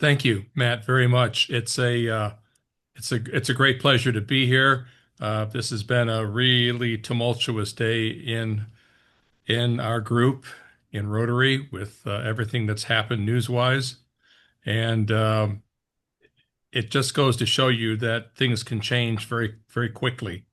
Thank you, Matt, very much. It's a great pleasure to be here. This has been a really tumultuous day in our group in Rotary with everything that's happened news-wise, and it just goes to show you that things can change very, very quickly.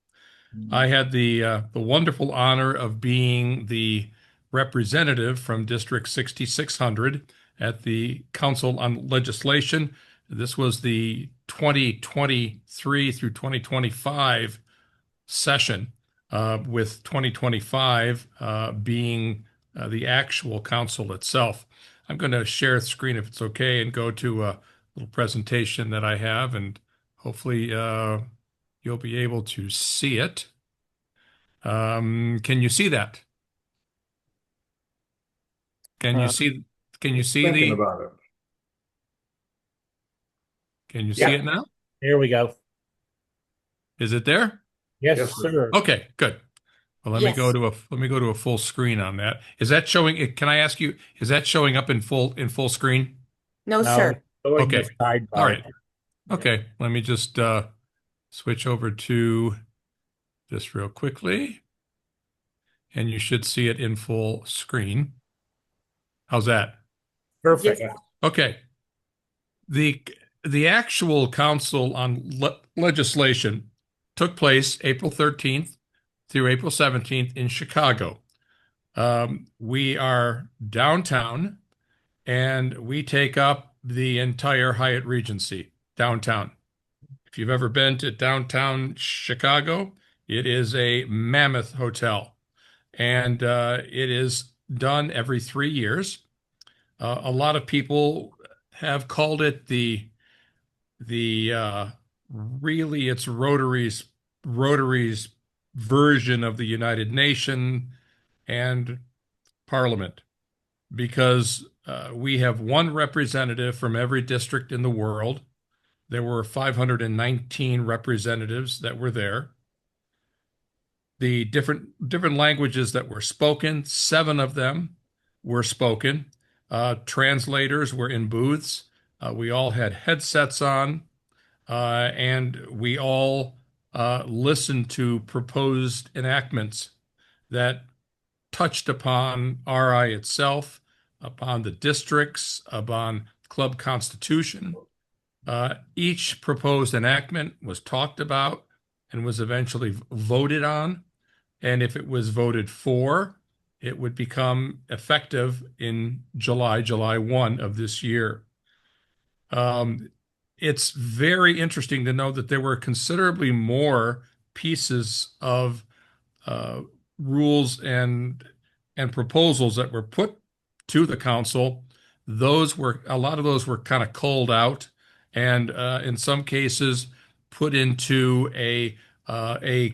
I had the wonderful honor of being the representative from District 6600 at the Council on Legislation. This was the 2023 through 2025 session, with 2025 being the actual council itself. I'm going to share the screen if it's okay and go to a little presentation that I have, and hopefully you'll be able to see it. Can you see that? Can you Uh, see can you see Thinking the about it. can you see Yeah. it now? Here we go. Is it there? Yes, Yes, sir. sir. Okay, good. Well, Yes. let me go to a full screen on that. Is that showing it? Can I ask you, is that showing up in full screen? No, Now sir. it's showing the Okay. All sidebar. right. Okay. Let me just switch over to this real quickly, and you should see it in full screen. How's that? Perfect. Yes. Okay. The the actual Council on Legislation took place April 13th through April 17th in Chicago. We are downtown, and we take up the entire Hyatt Regency downtown. If you've ever been to downtown Chicago, it is a mammoth hotel, and it is done every 3 years. A lot of people have called it the really it's Rotary's version of the United Nation and Parliament, because we have one representative from every district in the world. There were 519 representatives that were there. The different languages that were spoken, seven of them were spoken. Translators were in booths. We all had headsets on, and we all listened to proposed enactments that touched upon RI itself, upon the districts, upon club constitution. Each proposed enactment was talked about and was eventually voted on. And if it was voted for, it would become effective in July 1 of this year. Um, it's very interesting to know that there were considerably more pieces of uh, rules and proposals that were put to the council. Those were a lot of those were kind of culled out, and in some cases put into a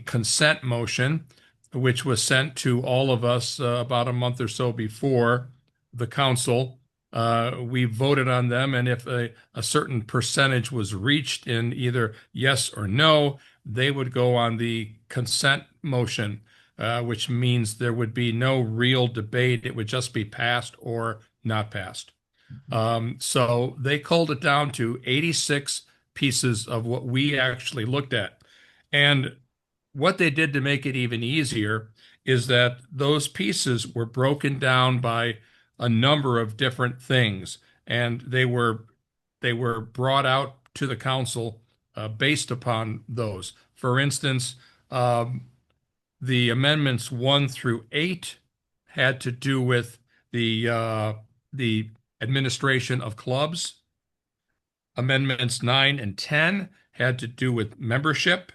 consent motion, which was sent to all of us about a month or so before the council. We voted on them, and if a certain percentage was reached in either yes or no, they would go on the consent motion, which means there would be no real debate. It would just be passed or not passed. So they culled it down to 86 pieces of what we actually looked at. And what they did to make it even easier is that those pieces were broken down by a number of different things, and they were brought out to the council based upon those. For instance, the amendments 1 through 8 had to do with the administration of clubs. Amendments 9 and 10 had to do with membership.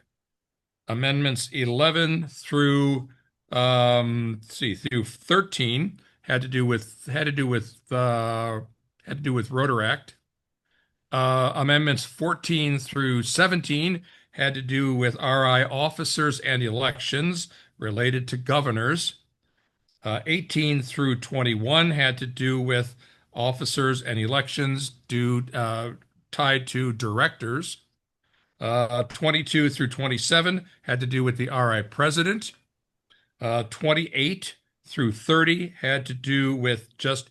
Amendments 11 through through 13 had to do with Rotaract. Amendments 14 through 17 had to do with RI officers and elections related to governors. 18 through 21 had to do with officers and elections tied to directors. 22 through 27 had to do with the RI president. 28 through 30 had to do with just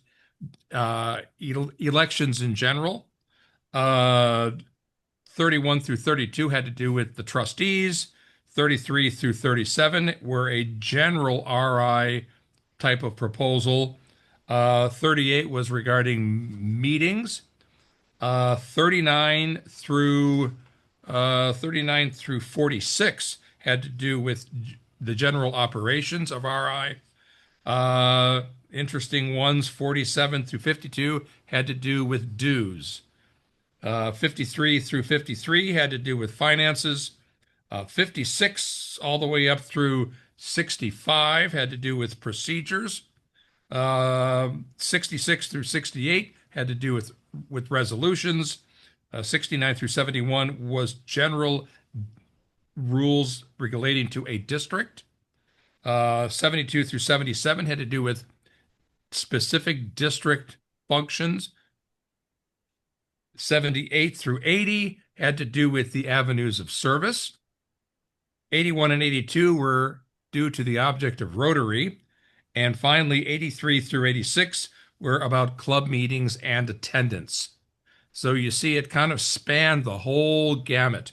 elections in general. Uh, 31 through 32 had to do with the trustees. 33 through 37 were a general RI type of proposal. 38 was regarding meetings. 39 through 46 had to do with the general operations of RI. Interesting ones, 47 through 52 had to do with dues. 53 through 53 had to do with finances. 56 all the way up through 65 had to do with procedures. 66 through 68 had to do with resolutions. 69 through 71 was general rules relating to a district. 72 through 77 had to do with specific district functions. 78 through 80 had to do with the avenues of service. 81 and 82 were due to the object of Rotary. And finally, 83 through 86 were about club meetings and attendance. So you see, it kind of spanned the whole gamut.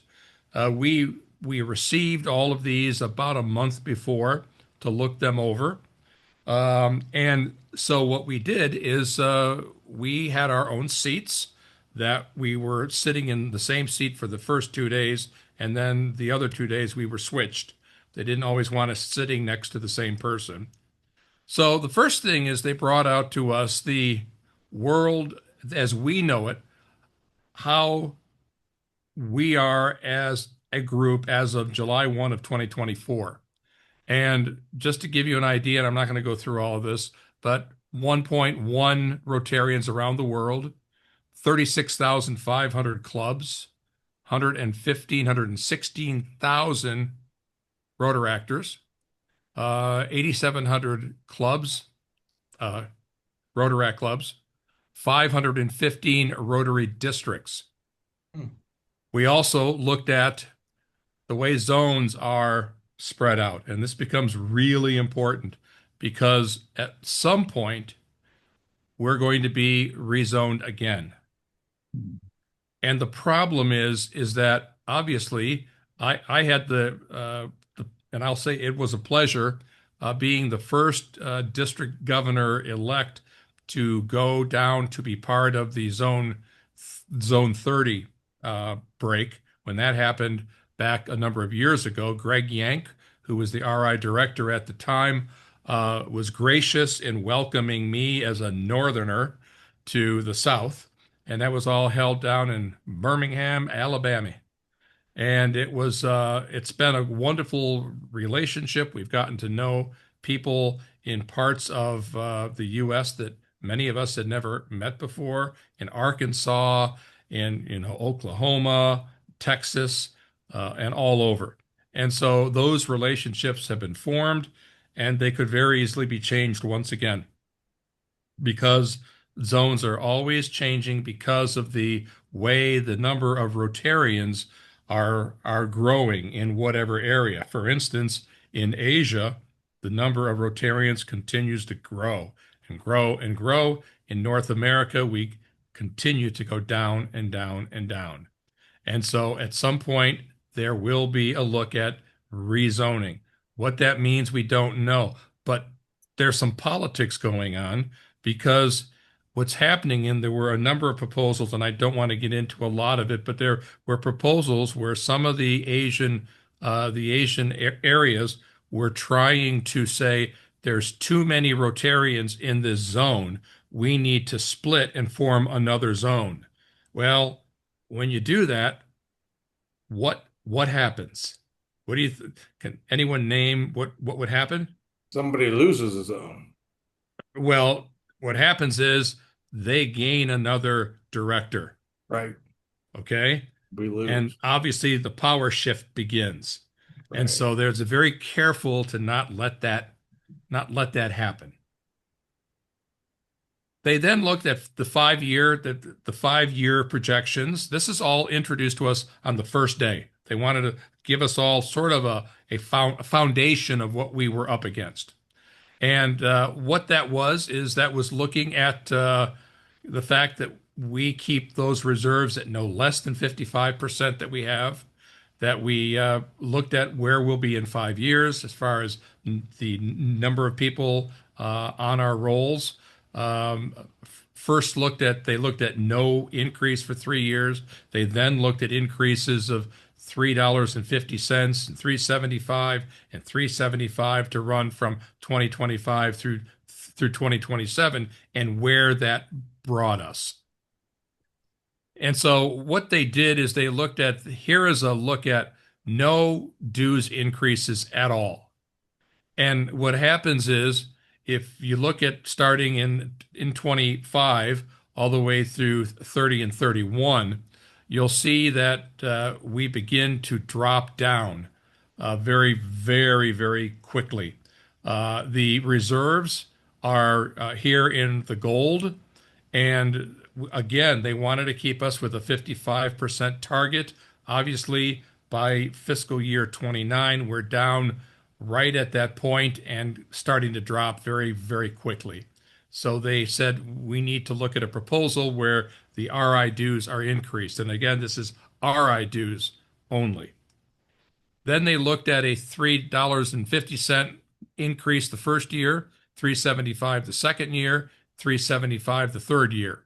We received all of these about a month before to look them over. And so what we did is we had our own seats that we were sitting in the same seat for the first 2 days, and then the other 2 days we were switched. They didn't always want us sitting next to the same person. So the first thing is they brought out to us the world as we know it, how we are as a group as of July 1 of 2024. And just to give you an idea, and I'm not going to go through all of this, but 1.1 Rotarians around the world, 36,500 clubs, 116,000 Rotaractors, 8,700 clubs, Rotaract clubs, 515 Rotary districts. Hmm. We also looked at the way zones are spread out, and this becomes really important because at some point we're going to be rezoned again. And the problem is that obviously I had and I'll say it was a pleasure being the first district governor elect to go down to be part of the zone 30 break. When that happened back a number of years ago, Greg Yank, who was the RI director at the time, was gracious in welcoming me as a northerner to the south, and that was all held down in Birmingham, Alabama. And it's been a wonderful relationship. We've gotten to know people in parts of the U.S. that many of us had never met before, in Arkansas, in Oklahoma, Texas, and all over. And so those relationships have been formed, and they could very easily be changed once again because zones are always changing because of the way the number of Rotarians are growing in whatever area. For instance, in Asia, the number of Rotarians continues to grow and grow and grow. In North America, we continue to go down and down and down. And so at some point, there will be a look at rezoning. What that means, we don't know. But there's some politics going on because what's happening, and there were a number of proposals, and I don't want to get into a lot of it, but there were proposals where some of the Asian areas were trying to say there's too many Rotarians in this zone. We need to split and form another zone. Well, when you do that, what happens? What do you can anyone name what would happen? Somebody loses his own. Well, what happens is they gain another director, Right. okay? We And lose. obviously the power shift begins. And Right. so there's a very careful to not let that happen. They then looked at the 5-year projections. This is all introduced to us on the first day. They wanted to give us all sort of a foundation of what we were up against. And what that was is that was looking at the fact that we keep those reserves at no less than 55% that we have, that we looked at where we'll be in 5 years as far as the number of people on our rolls. First they looked at no increase for 3 years. They then looked at increases of $3.50 and 375 and 375 to run from 2025 through 2027 and where that brought us. And so what they did is they looked at, here is a look at no dues increases at all. And what happens is if you look at starting in 25 all the way through 30 and 31, you'll see that we begin to drop down very, very, very quickly. The reserves are here in the gold. And again, they wanted to keep us with a 55% target. Obviously, by fiscal year 29, we're down right at that point and starting to drop very, very quickly. So they said we need to look at a proposal where the RI dues are increased. And again, this is RI dues only. Then they looked at a $3.50 increase the first year, 375 the second year, 375 the third year.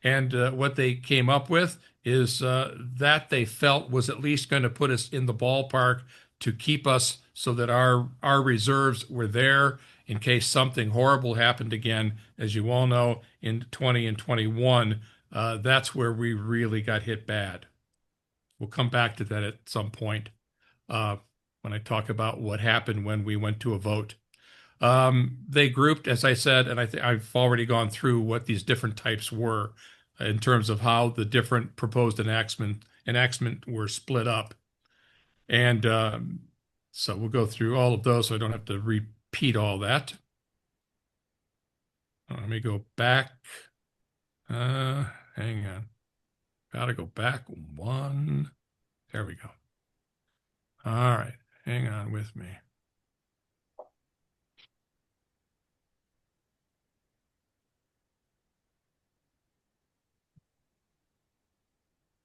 And what they came up with is that they felt was at least going to put us in the ballpark to keep us so that our reserves were there in case something horrible happened again. As you all know, in 20 and 21, that's where we really got hit bad. We'll come back to that at some point when I talk about what happened when we went to a vote. They grouped, as I said, and I've already gone through what these different types were in terms of how the different proposed enactment were split up. And so we'll go through all of those so I don't have to repeat all that. Let me go back. Hang on. Gotta go back one. There we go. All right. Hang on with me.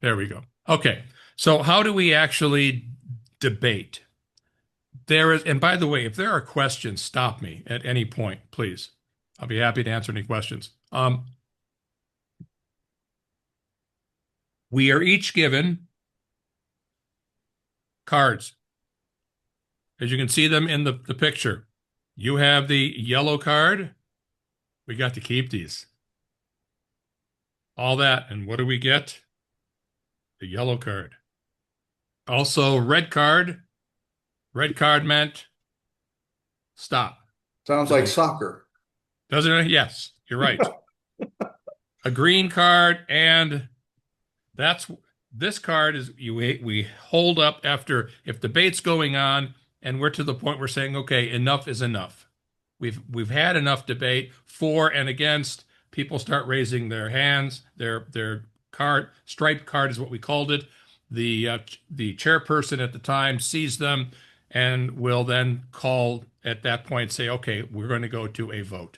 There we go. Okay. So how do we actually debate? There is, and by the way, if there are questions, stop me at any point, please. I'll be happy to answer any questions. We are each given cards. As you can see them in the picture. You have the yellow card. We got to keep these. All that. And what do we get? The yellow card. Also, red card. Red card meant stop. Sounds like soccer. Doesn't it? Yes, you're right. A green card, and this card is we hold up after if debate's going on and we're to the point we're saying, okay, enough is enough. We've had enough debate, for and against. People start raising their hands. Their card, striped card is what we called it. The chairperson at the time sees them and will then call at that point, say, okay, we're going to go to a vote.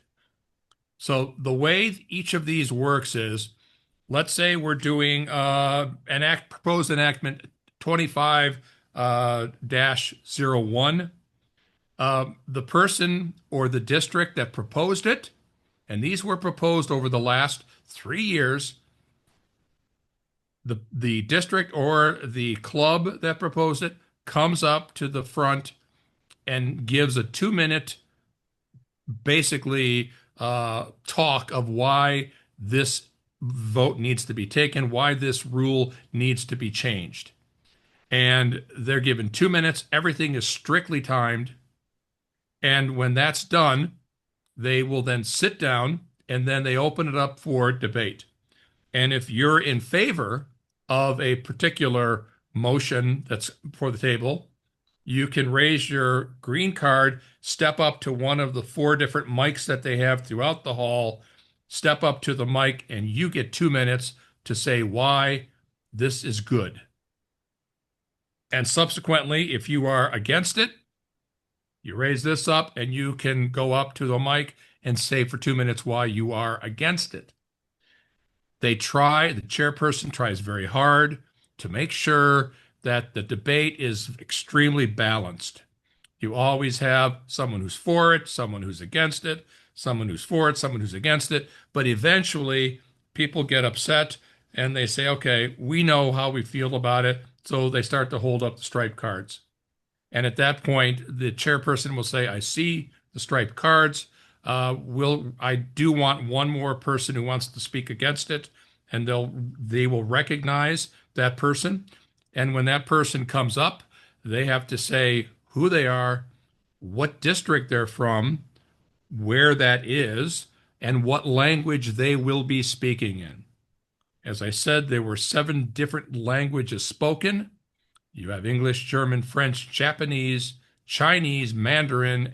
So the way each of these works is, let's say we're doing proposed enactment 25-01. The person or the district that proposed it, and these were proposed over the last 3 years, the district or the club that proposed it comes up to the front and gives a 2-minute, basically, talk of why this vote needs to be taken, why this rule needs to be changed. And they're given 2 minutes. Everything is strictly timed. And when that's done, they will then sit down and then they open it up for debate. And if you're in favor of a particular motion that's for the table, you can raise your green card, step up to one of the 4 different mics that they have throughout the hall, step up to the mic, and you get 2 minutes to say why this is good. And subsequently, if you are against it, you raise this up and you can go up to the mic and say for 2 minutes why you are against it. The chairperson tries very hard to make sure that the debate is extremely balanced. You always have someone who's for it, someone who's against it, someone who's for it, someone who's against it. But eventually, people get upset and they say, okay, we know how we feel about it. So they start to hold up the striped cards. And at that point, the chairperson will say, I see the striped cards. I do want one more person who wants to speak against it, and they will recognize that person. And when that person comes up, they have to say who they are, what district they're from, where that is, and what language they will be speaking in. As I said, there were 7 different languages spoken. You have English, German, French, Japanese, Chinese, Mandarin,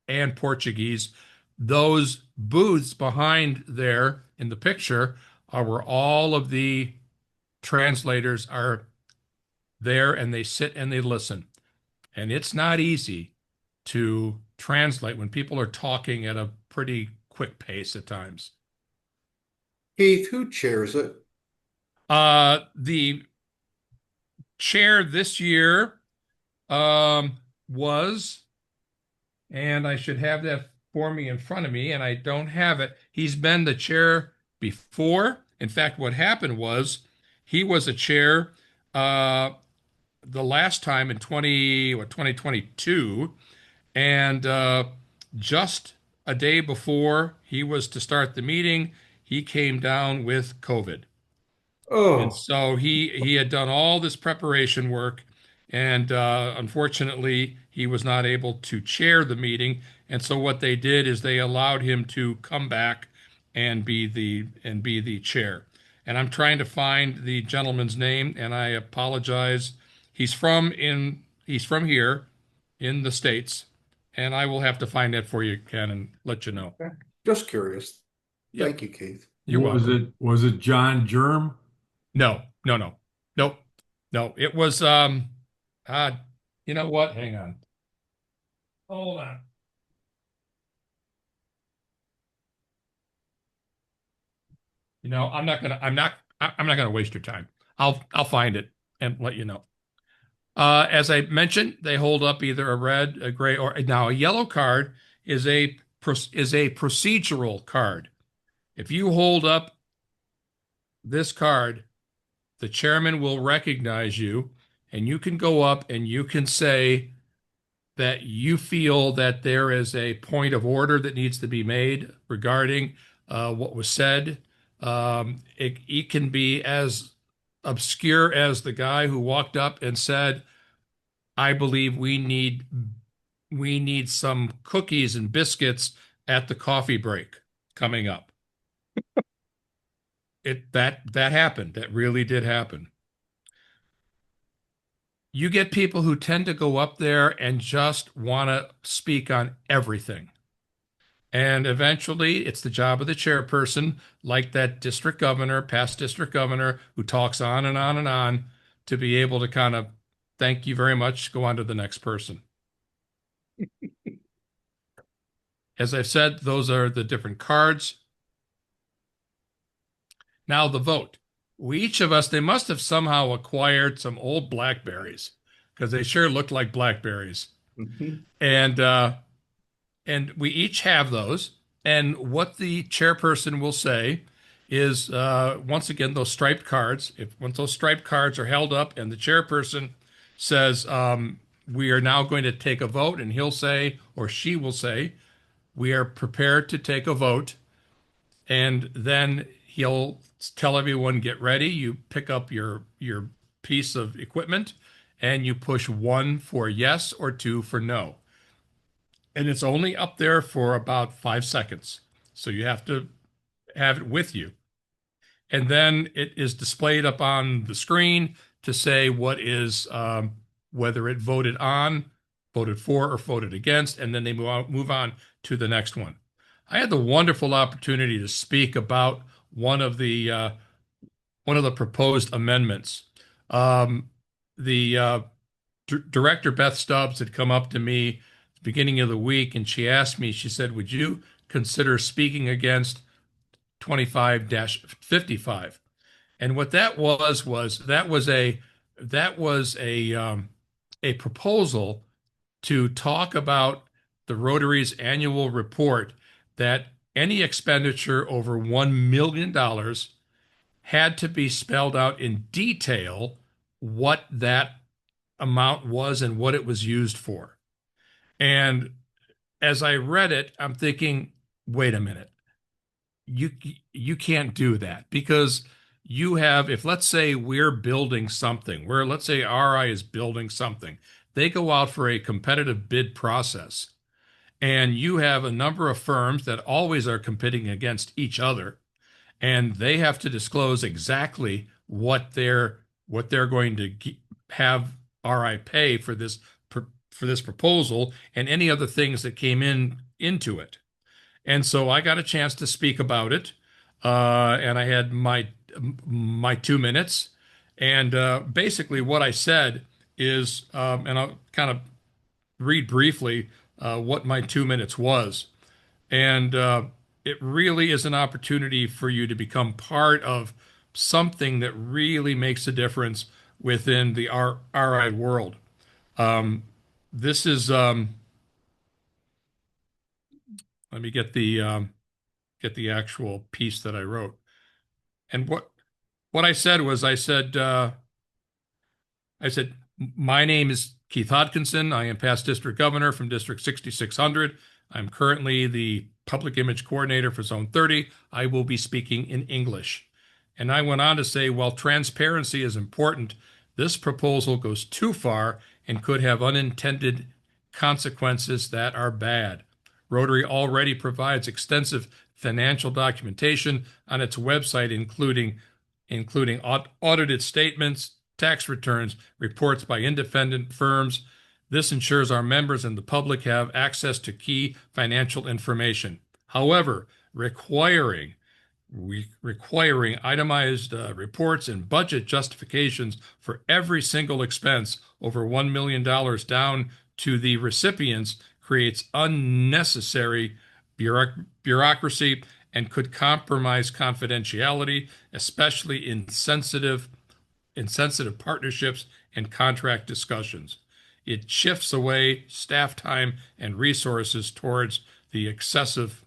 and Portuguese. Those booths behind there in the picture are where all of the translators are there, and they sit and they listen. And it's not easy to translate when people are talking at a pretty quick pace at times. Keith, who chairs it? The chair this year was, and I should have that for me in front of me, and I don't have it. He's been the chair before. In fact, what happened was he was a chair the last time in 2022, and just a day before he was to start the meeting, he came down with COVID. And Oh, so he had done all this preparation work, and unfortunately, he was not able to chair the meeting. And so what they did is they allowed him to come back and be the chair. And I'm trying to find the gentleman's name, and I apologize. He's from here in the States, and I will have to find that for you, Ken, and let you know. okay. Just curious. Yep, Thank you, Keith. you're Was welcome. it was it John Germ? No, no, no, nope, no. It was uh, you know what? Hang on. Hold on. I'm not gonna waste your time. I'll find it and let you know. As I mentioned, they hold up either a red, a gray, or now a yellow card is a procedural card. If you hold up this card, the chairman will recognize you, and you can go up and you can say that you feel that there is a point of order that needs to be made regarding what was said. It can be as obscure as the guy who walked up and said, "I believe we need some cookies and biscuits at the coffee break coming up." That happened. That really did happen. You get people who tend to go up there and just want to speak on everything. And eventually, it's the job of the chairperson, like that district governor, past district governor, who talks on and on and on, to be able to kind of thank you very much, go on to the next person. As I've said, those are the different cards. Now, the vote. Each of us, they must have somehow acquired some old Blackberries because they sure look like Blackberries. Mhm. And we each have those. And what the chairperson will say is, once again, those striped cards. If once those striped cards are held up, and the chairperson says, "We are now going to take a vote," and he'll say, or she will say, "We are prepared to take a vote," and then he'll tell everyone, "Get ready." You pick up your piece of equipment, and you push 1 for yes or 2 for no, and it's only up there for about 5 seconds. So you have to have it with you. And then it is displayed up on the screen to say what is, whether it voted on, voted for, or voted against. And then they move on to the next one. I had the wonderful opportunity to speak about one of the proposed amendments. The Director Beth Stubbs had come up to me at the beginning of the week, and she asked me, she said, "Would you consider speaking against 25-55. And what that was a proposal to talk about the Rotary's annual report that any expenditure over $1 million had to be spelled out in detail what that amount was and what it was used for. And as I read it, I'm thinking, wait a minute, you you can't do that because you have, if let's say we're building something, where let's say RI is building something, they go out for a competitive bid process, and you have a number of firms that always are competing against each other, and they have to disclose exactly what they're going to have RI pay for this proposal and any other things that came into it. And so I got a chance to speak about it, and I had my 2 minutes. And basically, what I said is, and I'll kind of read briefly what my 2 minutes was. And it really is an opportunity for you to become part of something that really makes a difference within the RI world. This is let me get the actual piece that I wrote. And what I said was, I said, my name is Keith Hodkinson. I am past district governor from District 6600. I'm currently the public image coordinator for Zone 30. I will be speaking in English. And I went on to say, while transparency is important, this proposal goes too far and could have unintended consequences that are bad. Rotary already provides extensive financial documentation on its website, including audited statements, tax returns, reports by independent firms. This ensures our members and the public have access to key financial information. However, requiring itemized reports and budget justifications for every single expense over $1 million down to the recipients creates unnecessary bureaucracy and could compromise confidentiality, especially in sensitive partnerships and contract discussions. It shifts away staff time and resources towards the excessive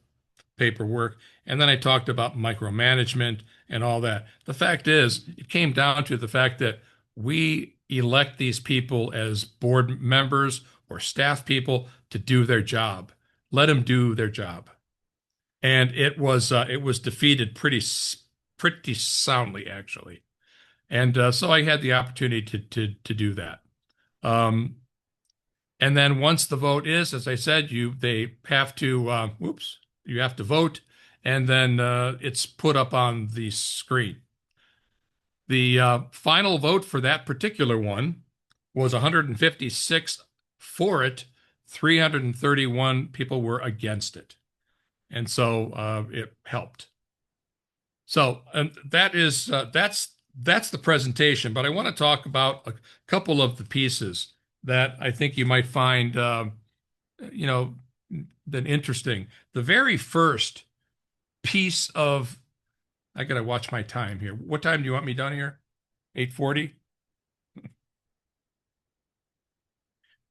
paperwork. And then I talked about micromanagement and all that. The fact is, it came down to the fact that we elect these people as board members or staff people to do their job. Let them do their job. And it was defeated pretty soundly, actually. And so I had the opportunity to do that. And then once the vote is, as I said, you have to vote, and then it's put up on the screen. The final vote for that particular one was 156 for it, 331 people were against it, and so it helped. So that's the presentation. But I want to talk about a couple of the pieces that I think you might find, that interesting. The very first piece of, I got to watch my time here. What time do you want me done here? 8:40?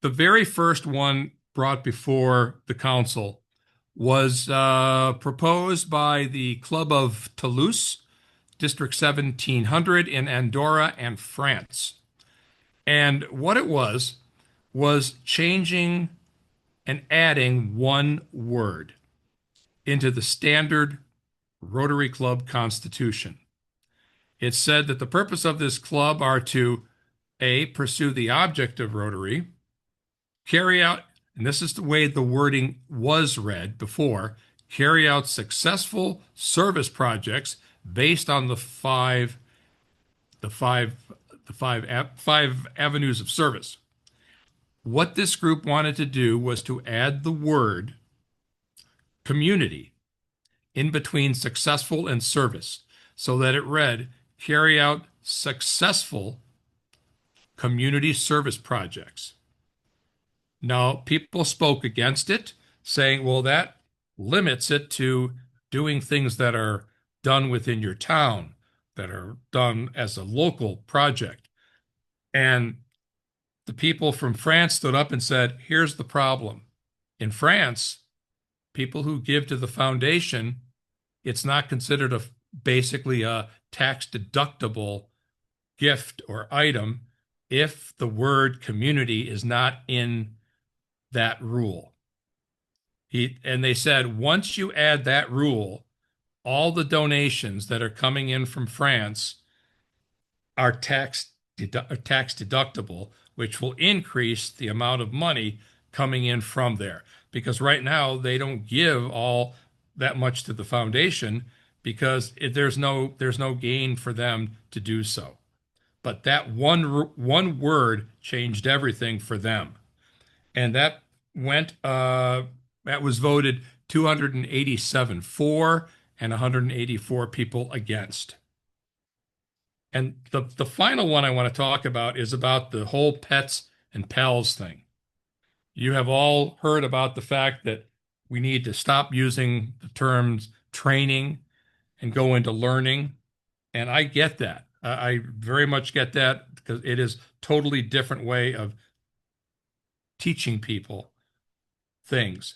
The very first one brought before the council was proposed by the Club of Toulouse, District 1700 in Andorra and France. And what it was changing and adding one word into the standard Rotary Club Constitution. It said that the purpose of this club are to A, pursue the object of Rotary, carry out, and this is the way the wording was read before, carry out successful service projects based on the five avenues of service. What this group wanted to do was to add the word community in between successful and service, so that it read, carry out successful community service projects. Now, people spoke against it, saying, well, that limits it to doing things that are done within your town, that are done as a local project. And the people from France stood up and said, here's the problem. In France, people who give to the foundation, it's not considered basically a tax deductible gift or item if the word community is not in that rule. And they said, once you add that rule, all the donations that are coming in from France are tax deductible, which will increase the amount of money coming in from there. Because right now they don't give all that much to the foundation because there's no gain for them to do so. But that one word changed everything for them, and that was voted 287 for and 184 people against. And the final one I want to talk about is about the whole pets and pals thing. You have all heard about the fact that we need to stop using the terms training and go into learning. And I get that. I very much get that because it is totally different way of teaching people things.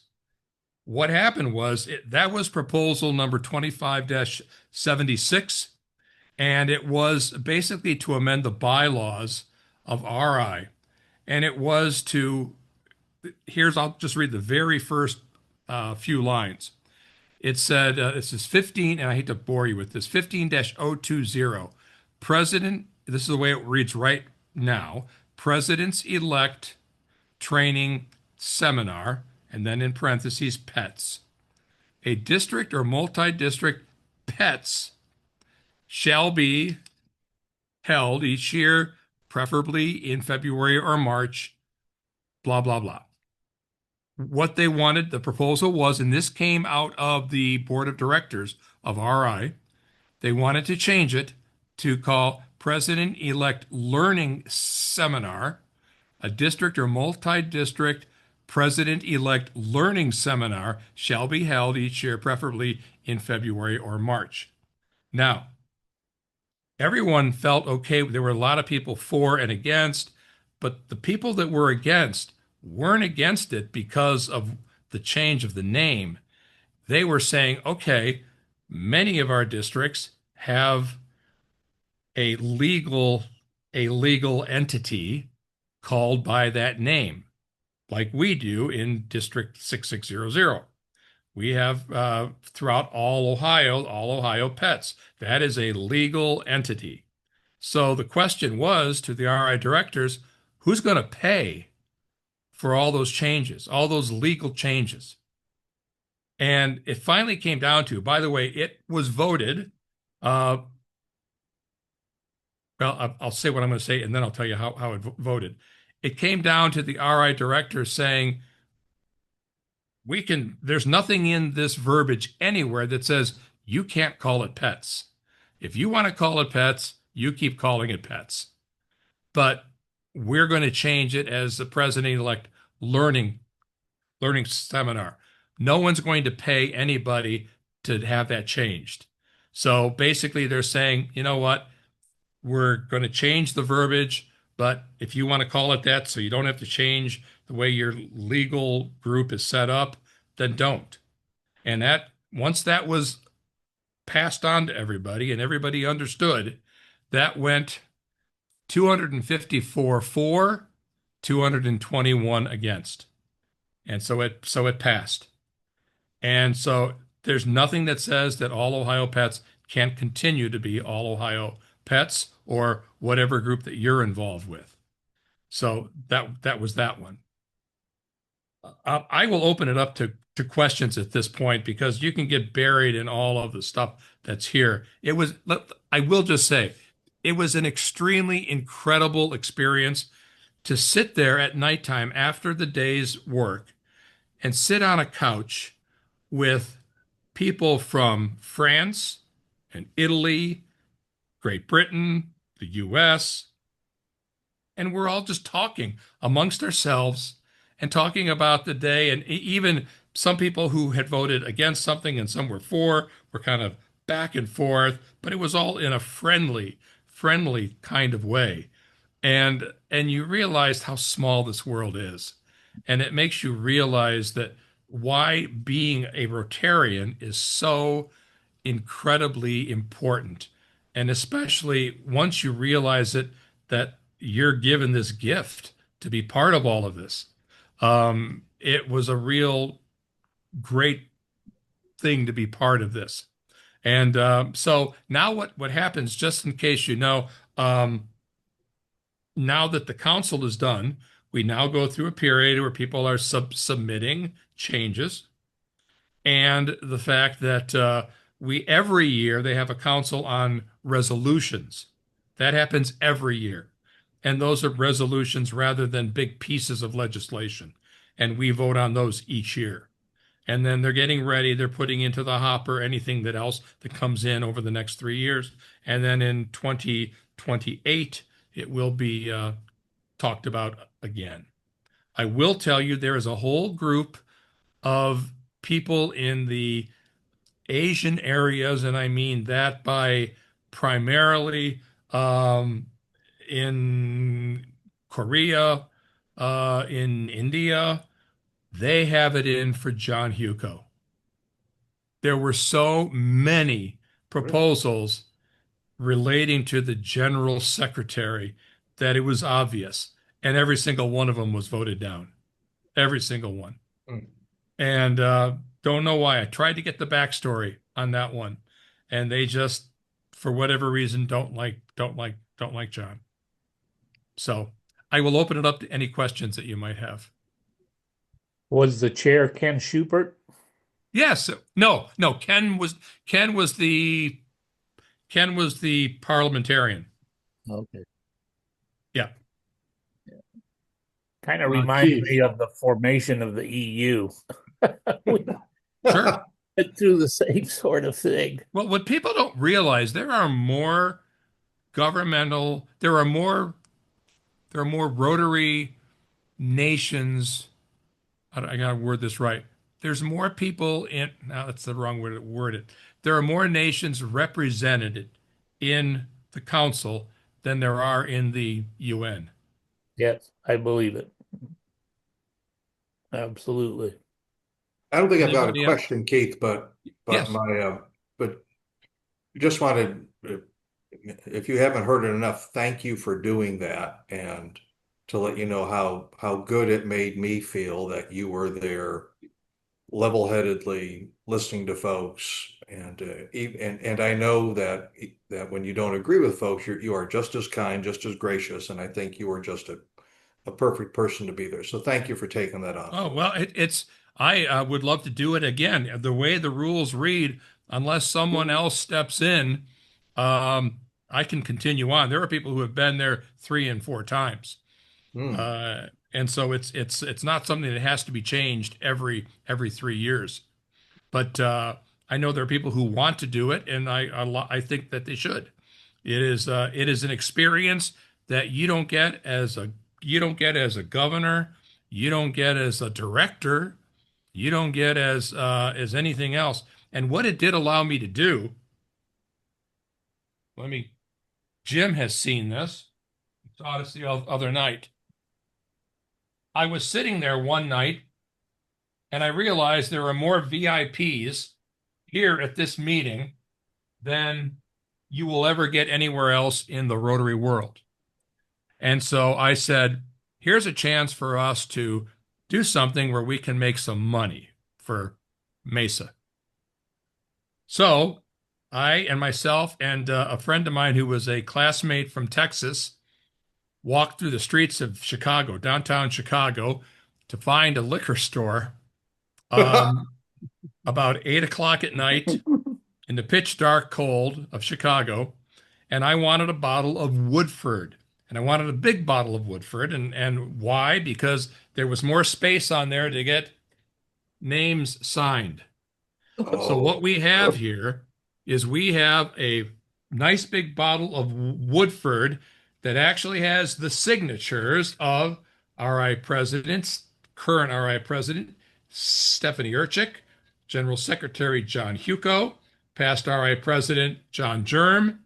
What happened was that was proposal number 25-76, and it was basically to amend the bylaws of RI. And it was I'll just read the very first few lines. It said, this is 15, and I hate to bore you with this, 15-020. President, this is the way it reads right now, Presidents-elect training seminar, and then in parentheses, pets. A district or multi-district pets shall be held each year, preferably in February or March, blah, blah, blah. What they wanted, the proposal was, and this came out of the board of directors of RI, they wanted to change it to call President-elect Learning Seminar. A district or multi-district President-elect Learning Seminar shall be held each year, preferably in February or March. Now, everyone felt okay. There were a lot of people for and against, but the people that were against weren't against it because of the change of the name. They were saying, okay, many of our districts have a legal entity called by that name, like we do in District 6600. We have throughout all Ohio Pets. That is a legal entity. So the question was to the RI directors, who's going to pay for all those changes, all those legal changes? And it finally came down to, by the way, it was voted. Well, I'll say what I'm going to say, and then I'll tell you how it voted. It came down to the RI director saying, there's nothing in this verbiage anywhere that says you can't call it pets. If you want to call it pets, you keep calling it pets. But we're going to change it as the president-elect learning seminar. No one's going to pay anybody to have that changed. So basically they're saying, you know what? We're going to change the verbiage, but if you want to call it that so you don't have to change the way your legal group is set up, then don't. And that once that was passed on to everybody and everybody understood, that went 254 for, 221 against. And so it passed. And so there's nothing that says that all Ohio Pets can't continue to be all Ohio Pets or whatever group that you're involved with. So that was that one. I will open it up to questions at this point because you can get buried in all of the stuff that's here. I will just say, it was an extremely incredible experience to sit there at nighttime after the day's work and sit on a couch with people from France and Italy, Great Britain, the US, and we're all just talking amongst ourselves and talking about the day. And even some people who had voted against something and some were for were kind of back and forth, but it was all in a friendly kind of way. And you realized how small this world is. And it makes you realize that why being a Rotarian is so incredibly important. And especially once you realize it, that you're given this gift to be part of all of this. It was a real great thing to be part of this. And so now what happens, just in case you know, now that the council is done, we now go through a period where people are submitting changes, and the fact that we every year they have a council on resolutions. That happens every year. And those are resolutions rather than big pieces of legislation. And we vote on those each year. And then they're getting ready, they're putting into the hopper anything that else that comes in over the next 3 years. And then in 2028, it will be talked about again. I will tell you there is a whole group of people in the Asian areas, and I mean that by primarily in Korea, in India, they have it in for John Hugo. There were so many Really? proposals relating to the general secretary that it was obvious, and every single one of them was voted down. Every single one. Hmm. And don't know why. I tried to get the backstory on that one, and they just, for whatever reason, don't like John. So I will open it up to any questions that you might have. Was the chair Ken Schubert? Yes. No. No. Ken was the parliamentarian. Okay. Yeah. Kind of reminds Keith. me of the formation of the EU. We Sure. went through the same sort of thing. Well, what people don't realize, there are more governmental, there are more Rotary nations. I gotta word this right. There's more people in, now that's the wrong way to word it. There are more nations represented in the council than there are in the UN. Yes, I believe it. Absolutely. I don't think I've got a Anybody else? question, Keith, but Yes. but just wanted, if you haven't heard it enough, thank you for doing that, and to let you know how good it made me feel that you were there level-headedly listening to folks, and and I know that when you don't agree with folks, you are just as kind, just as gracious, and I think you are just a perfect person to be there. So thank you for taking that on. Oh, well, I would love to do it again. The way the rules read, unless someone else steps in, I can continue on. There are people who have been there 3 and 4 times. Hmm. And so it's not something that has to be changed every 3 years. But I know there are people who want to do it, and I think that they should. It is an experience that you don't get as a governor, you don't get as a director, you don't get as anything else. And what it did allow me to do, Jim has seen this. He saw us the other night. I was sitting there one night and I realized there are more VIPs here at this meeting than you will ever get anywhere else in the Rotary world. And so I said, here's a chance for us to do something where we can make some money for Mesa. So I and myself and a friend of mine who was a classmate from Texas walked through the streets of Chicago, downtown Chicago, to find a liquor store about 8 o'clock at night in the pitch dark cold of Chicago. And I wanted a bottle of Woodford. And I wanted a big bottle of Woodford. And why? Because there was more space on there to get names signed. So what Oh, we have here is we have a nice big bottle of Woodford that actually has the signatures of RI presidents, current RI president Stephanie Urchik, General Secretary John Hugo, past RI President John Germ.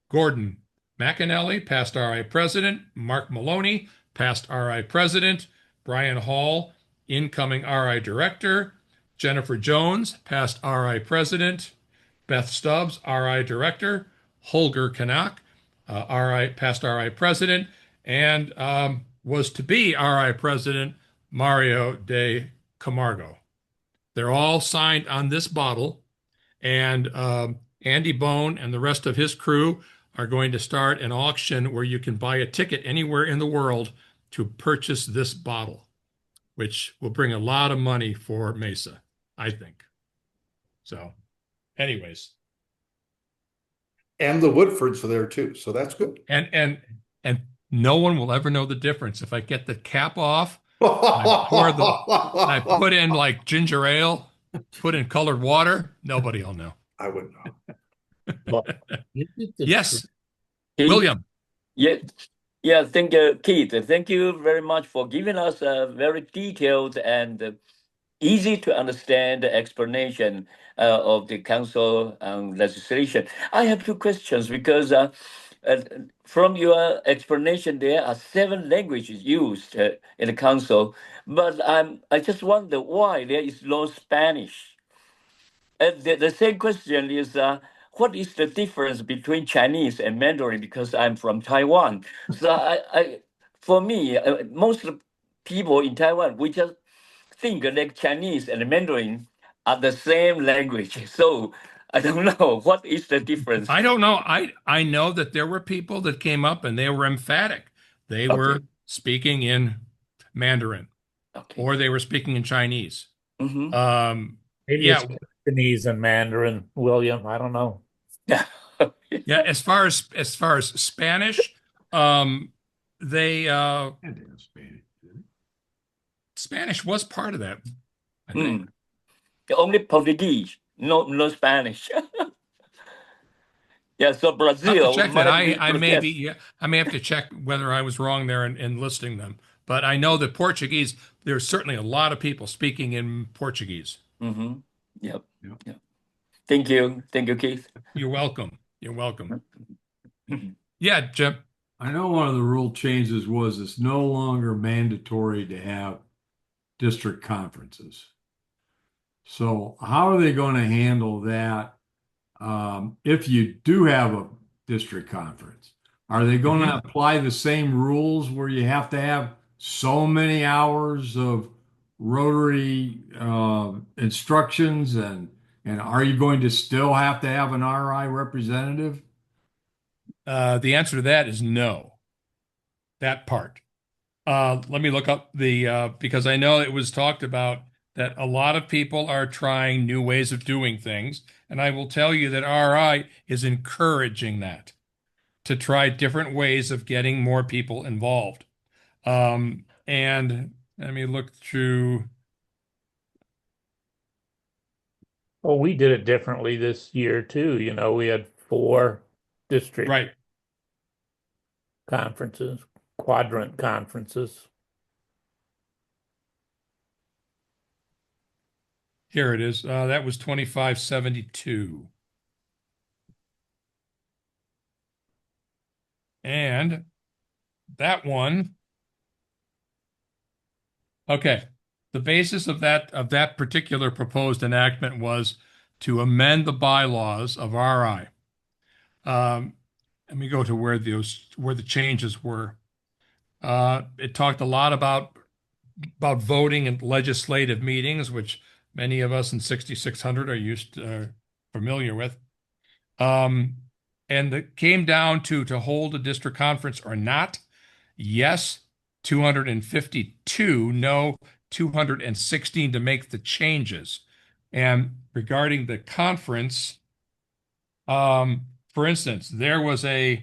Gordon McAnally, past RI President. Mark Maloney, past RI President. Brian Hall, incoming RI Director. Jennifer Jones, past RI President. Beth Stubbs, RI Director. Holger Kanak, past RI President. And was to be RI President Mario de Camargo. They're all signed on this bottle, and Andy Bone and the rest of his crew are going to start an auction where you can buy a ticket anywhere in the world to purchase this bottle, which will bring a lot of money for Mesa, I think. So, anyways, And the Woodfords are there too, so that's good. and no one will ever know the difference if I get the cap off. I put in like ginger ale, put in colored water. Nobody will know. I wouldn't know. Well, Yes, Keith? William. Yeah, yeah. Thank you, Keith. Thank you very much for giving us a very detailed and easy to understand explanation of the council legislation. I have two questions because from your explanation, there are 7 languages used in the council, but I just wonder why there is no Spanish. And the same question is, what is the difference between Chinese and Mandarin? Because I'm from Taiwan. So for me, most of the people in Taiwan, we just think like Chinese and Mandarin are the same language. So I don't know what is the difference. I don't know. I know that there were people that came up and they were emphatic. They were speaking in Mandarin Okay. or they were speaking in Chinese. Mhm. maybe Yeah. it's Cantonese and Mandarin, William. I don't know. Yeah, as far as Spanish, they And in Spanish. Spanish was part of that, I think. Mm. Only Portuguese, no Spanish. Yeah, so I'll have Brazil to check that. might be I may protest. be, yeah, I may have to check whether I was wrong there in listing them. But I know that Portuguese, there's certainly a lot of people speaking in Portuguese. Mm-hmm. Yep. Yep. Yep. Thank you. Thank you, Keith. You're welcome. You're welcome. Yeah, Jim. I know one of the rule changes was it's no longer mandatory to have district conferences. So how are they going to handle that if you do have a district conference? Are they going to apply the same rules where you have to have so many hours of Rotary instructions and are you going to still have to have an RI representative? The answer to that is no. That part. Let me look up the because I know it was talked about that a lot of people are trying new ways of doing things, and I will tell you that RI is encouraging that to try different ways of getting more people involved. And let me look through. Well, we did it differently this year too. You know, we had 4 district Right. conferences, quadrant conferences. Here it is. That was 2572. And that one, okay. The basis of that particular proposed enactment was to amend the bylaws of RI. Let me go to where the changes were. It talked a lot about voting in legislative meetings, which many of us in 6600 are familiar with. And it came down to hold a district conference or not. Yes, 252. No, 216 to make the changes. And regarding the conference, for instance, there was the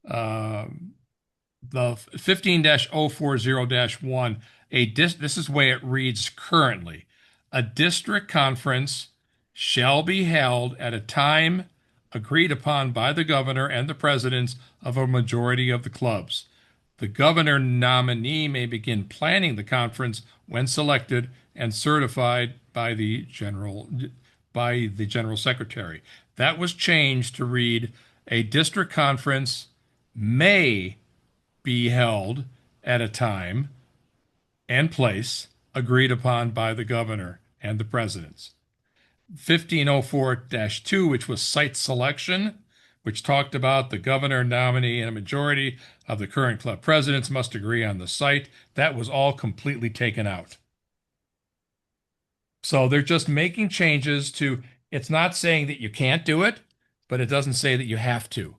15-040-1, this is the way it reads currently. A district conference shall be held at a time agreed upon by the governor and the presidents of a majority of the clubs. The governor nominee may begin planning the conference when selected and certified by the general secretary. That was changed to read a district conference may be held at a time and place agreed upon by the governor and the presidents. 1504-2, which was site selection, which talked about the governor, nominee, and a majority of the current club presidents must agree on the site. That was all completely taken out. So they're just making changes to, it's not saying that you can't do it, but it doesn't say that you have to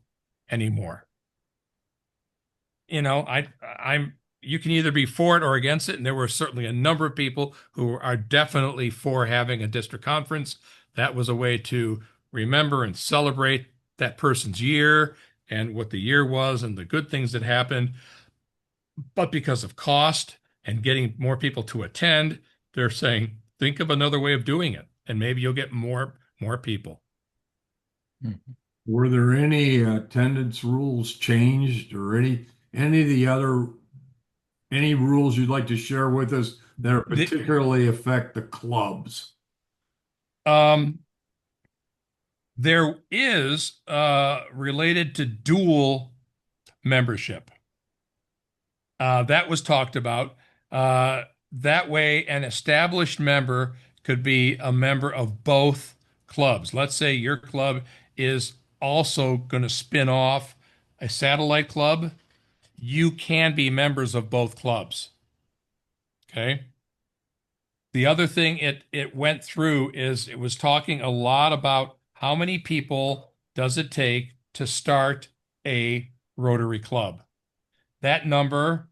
anymore. You know, you can either be for it or against it, and there were certainly a number of people who are definitely for having a district conference. That was a way to remember and celebrate that person's year and what the year was and the good things that happened. But because of cost and getting more people to attend, they're saying, think of another way of doing it, and maybe you'll get more people. Were there any attendance rules changed or any of the other any rules you'd like to share with us that particularly affect the clubs? There is related to dual membership. That was talked about. That way, an established member could be a member of both clubs. Let's say your club is also going to spin off a satellite club. You can be members of both clubs. Okay. The other thing it went through is it was talking a lot about how many people does it take to start a Rotary club. That number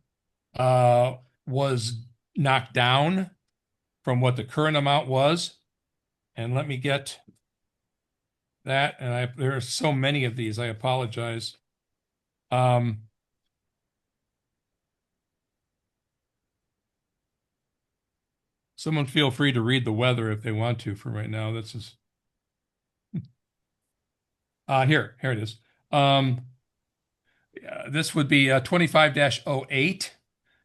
was knocked down from what the current amount was. And let me get that. And there are so many of these, I apologize. Someone feel free to read the weather if they want to for right now. This is here it is. This would be 25-08.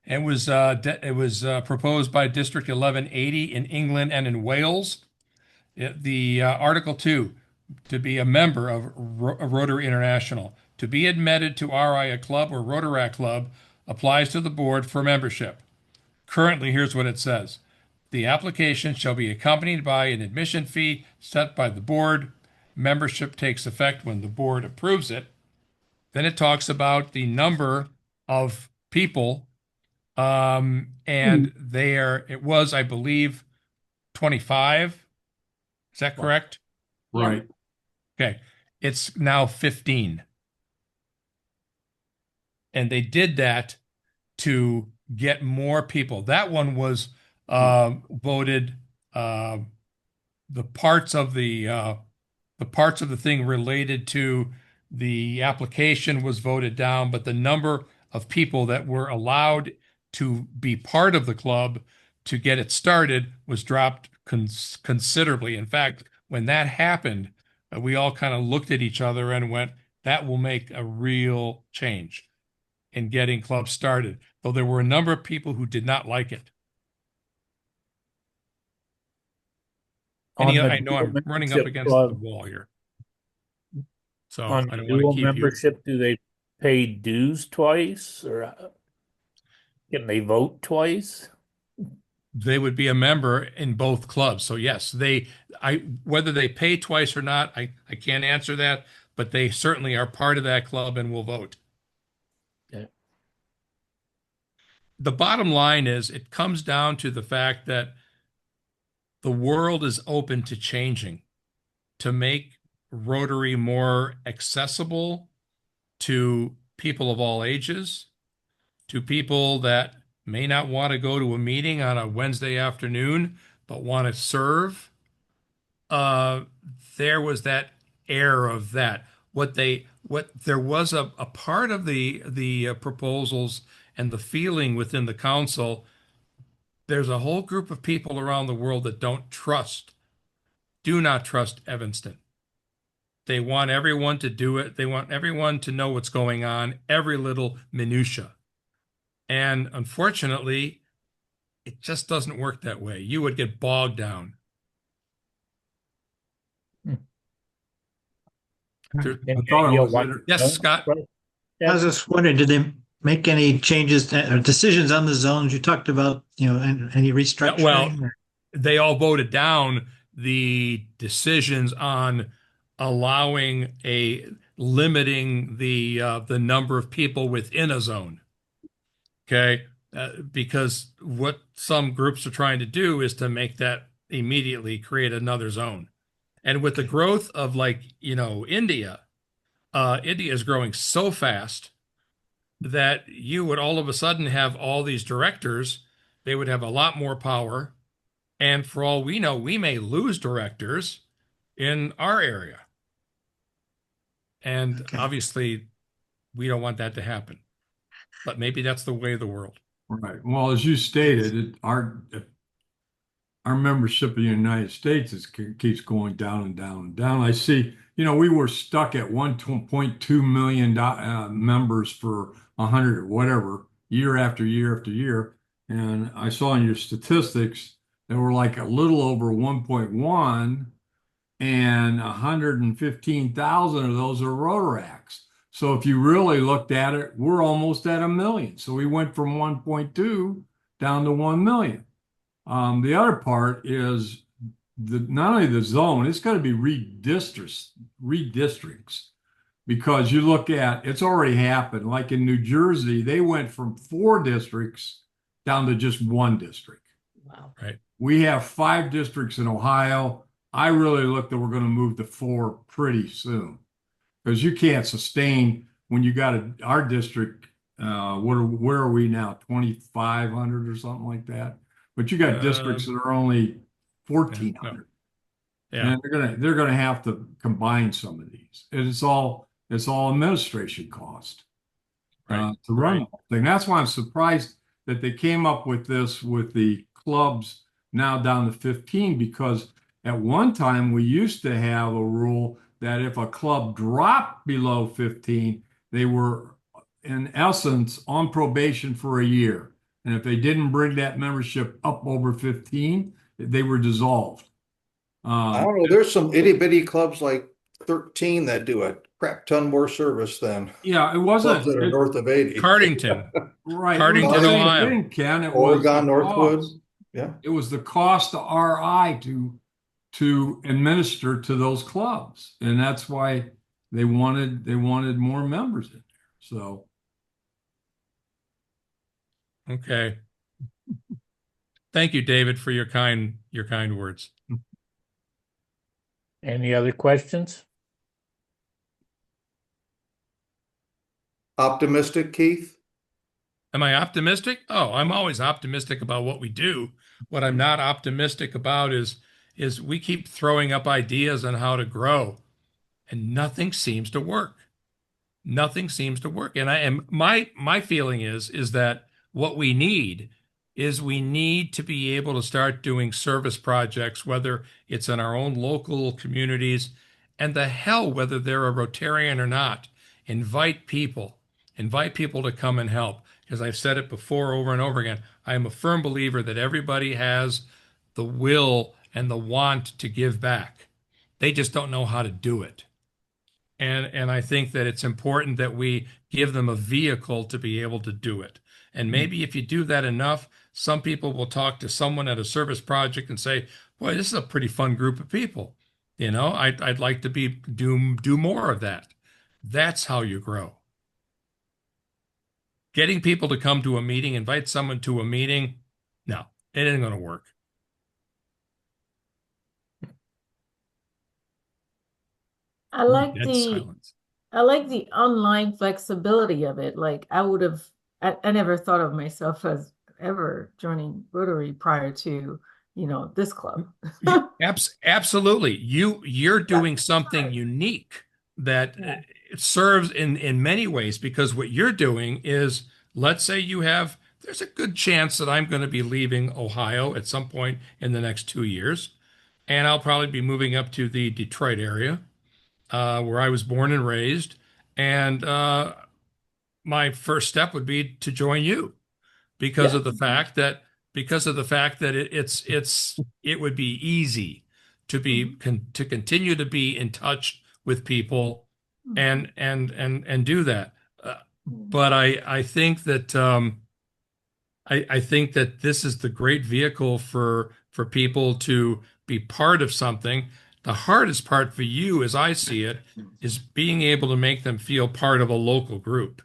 It was proposed by District 1180 in England and in Wales. The Article 2, to be a member of Rotary International, to be admitted to RI, a club or Rotaract club, applies to the board for membership. Currently, here's what it says. The application shall be accompanied by an admission fee set by the board. Membership takes effect when the board approves it. Then it talks about the number of people, and it was, I believe, 25. Is that correct? Right. Okay. It's now 15. And they did that to get more people. That one was voted, the parts of the thing related to the application was voted down, but the number of people that were allowed to be part of the club to get it started was dropped considerably. In fact, when that happened, we all kind of looked at each other and went, that will make a real change in getting clubs started, though there were a number of people who did not like it. I know I'm running up against the wall here. So on I don't want dual to keep membership, do they pay dues twice, or can they vote twice? They would be a member in both clubs. So yes, whether they pay twice or not, I can't answer that, but they certainly are part of that club and will vote. Okay. The bottom line is it comes down to the fact that the world is open to changing, to make Rotary more accessible to people of all ages, to people that may not want to go to a meeting on a Wednesday afternoon, but want to serve. There was that air of that. There was a part of the proposals and the feeling within the council. There's a whole group of people around the world that do not trust Evanston. They want everyone to do it. They want everyone to know what's going on, every little minutia. And unfortunately, it just doesn't work that way. You would get bogged down. I thought it was Yes, Scott. I was just wondering, did they make any changes or decisions on the zones you talked about, any Yeah, well, restructuring? they all voted down the decisions on allowing a limiting the number of people within a zone. Okay, because what some groups are trying to do is to make that immediately create another zone. And with the growth of India, India is growing so fast that you would all of a sudden have all these directors. They would have a lot more power. And for all we know, we may lose directors in our area. And Okay. obviously, we don't want that to happen. But maybe that's the way of the world. Right. Well, as you stated, our membership in the United States keeps going down and down and down. I see, we were stuck at 1.2 million members for 100 or whatever, year after year after year. And I saw in your statistics that were like a little over 1.1, and 115,000 of those are Rotaracts. So if you really looked at it, we're almost at a million. So we went from 1.2 down to 1 million. The other part is not only the zone, it's got to be redistricts, because you look at, it's already happened. Like in New Jersey, they went from 4 districts down to just 1 district. Wow. Right. We have 5 districts in Ohio. I really look that we're going to move to 4 pretty soon, because you can't sustain when you got our district. Where are we now? 2,500 or something like that. But you got districts that are only 1,400, Yeah. and they're gonna have to combine some of these. And it's all administration cost Right. to run the whole thing. That's why I'm surprised that they came up with this with the clubs now down to 15, because at one time we used to have a rule that if a club dropped below 15, they were in essence on probation for a year. And if they didn't bring that membership up over 15, they were dissolved. I don't know. There's some itty bitty clubs like 13 that do a crap ton more service than Yeah, it clubs wasn't that are north of 80. Cardington. right. Cardington, It was the same Ohio. thing, Ken. It was Oregon, the Northwood. cost. Yeah. It was the cost to RI to administer to those clubs, and that's why they wanted more members in there. So Okay. Thank you, David, for your kind words. Any other questions? Optimistic, Keith? Am I optimistic? Oh, I'm always optimistic about what we do. What I'm not optimistic about is we keep throwing up ideas on how to grow, and nothing seems to work. Nothing seems to work. And my feeling is that what we need to be able to start doing service projects, whether it's in our own local communities, and the hell whether they're a Rotarian or not. Invite people to come and help. Because I've said it before over and over again, I am a firm believer that everybody has the will and the want to give back. They just don't know how to do it. And I think that it's important that we give them a vehicle to be able to do it. And maybe if you do that enough, some people will talk to someone at a service project and say, "Boy, this is a pretty fun group of people. I'd like to do more of that." That's how you grow. Getting people to come to a meeting, invite someone to a meeting, no, it ain't going to work. I like Dead the silence. I like the online flexibility of it. Like I never thought of myself as ever joining Rotary prior to, this club. Absolutely. You're doing something unique that it serves in many ways, because what you're doing is, let's say there's a good chance that I'm going to be leaving Ohio at some point in the next 2 years, and I'll probably be moving up to the Detroit area, where I was born and raised. And my first step would be to join you, because of the fact that it would be easy to continue to be in touch with people and do that. But I think that I think that this is the great vehicle for people to be part of something. The hardest part for you, as I see it, is being able to make them feel part of a local group.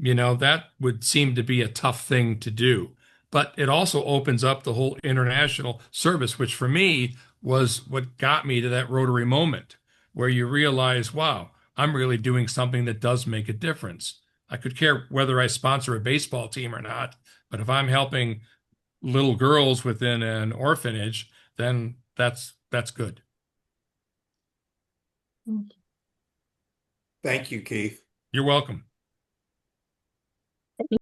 You know, that would seem to be a tough thing to do. But it also opens up the whole international service, which for me was what got me to that Rotary moment where you realize, wow, I'm really doing something that does make a difference. I could care whether I sponsor a baseball team or not, but if I'm helping little girls within an orphanage, then that's good. Thank you, Keith. You're welcome.